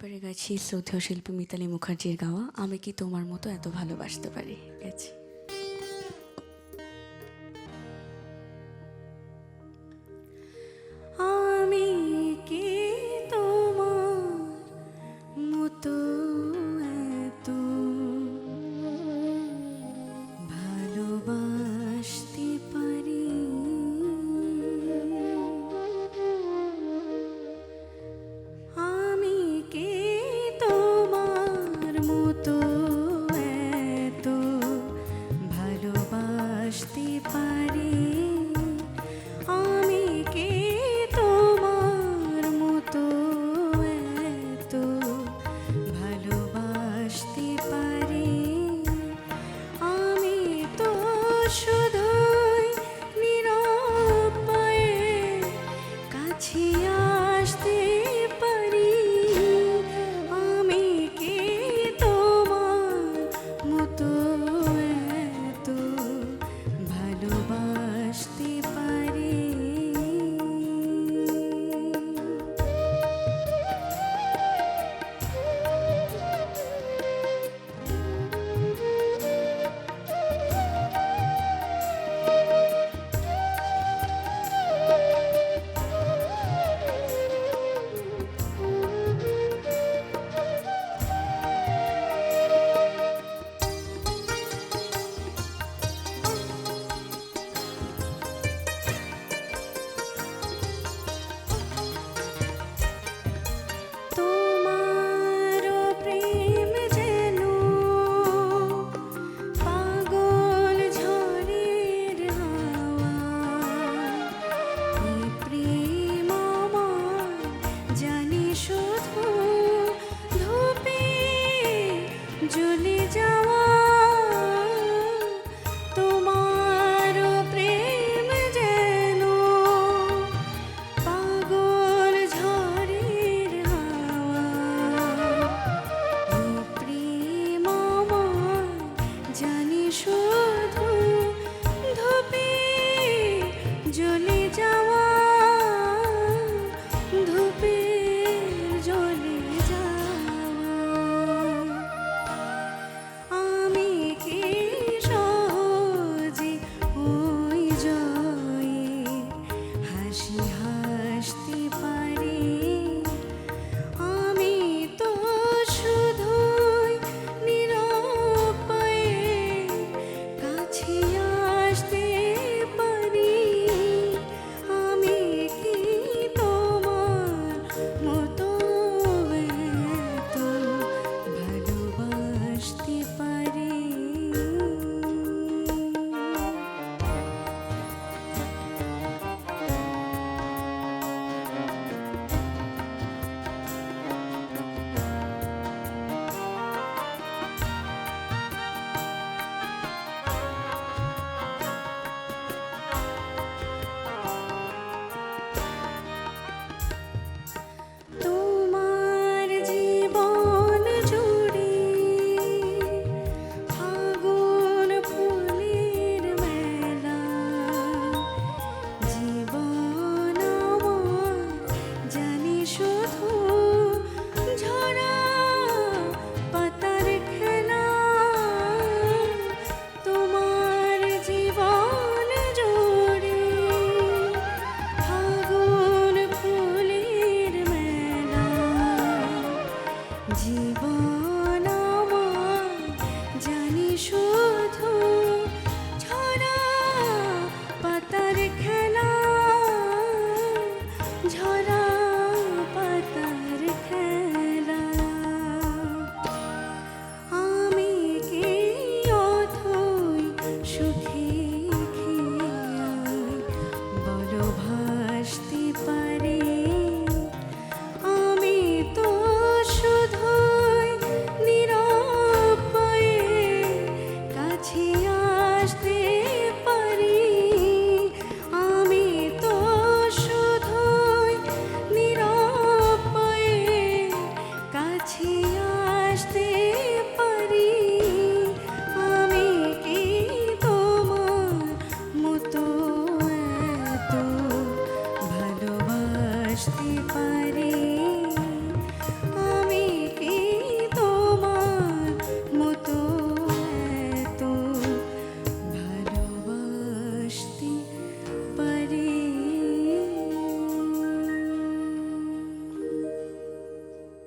এবারে গাইছি শ্রদ্ধেয় শিল্পী মিতালী মুখার্জির গাওয়া আমি কি তোমার মতো এত ভালোবাসতে পারি গেছি। আমি কি তোমার মতো এত ভালোবাসতে পারি, আমি কি তোমার মতো এত ভালোবাসতে পারি, আমি কি তোমার মতো এত ভালোবাসতে পারি, আমি তো শুধুই নীরব পায়ে কাছে আসতে পারি, আমি কি তোমার মতো এত ভালোবাসতে পারি। জ্বলে যাওয়া তোমার প্রেম যেন পাগল ঝড়ের হাওয়া, এই প্রেম আমার জানি শুধু ধূপে জ্বলে যাওয়া, ধূপে জ্বলে যাওয়া, আমি কি সহজে ওই জয়ে হাসি হাসতে পারি, আমি তো শুধুই নীরব পায়ে কাছে আসতে পারি, আমি কি তোমার মতো এত ভালোবাসতে পারি। তোমার জীবন জুড়ে ফাগুন ফুলের মেলা, জীবন আমার জানি শুধু ঝরা পাতার খেলা, তোমার জীবন জুড়ে ফাগুন ফুলের মেলা, জীবন আমার জানি শুধু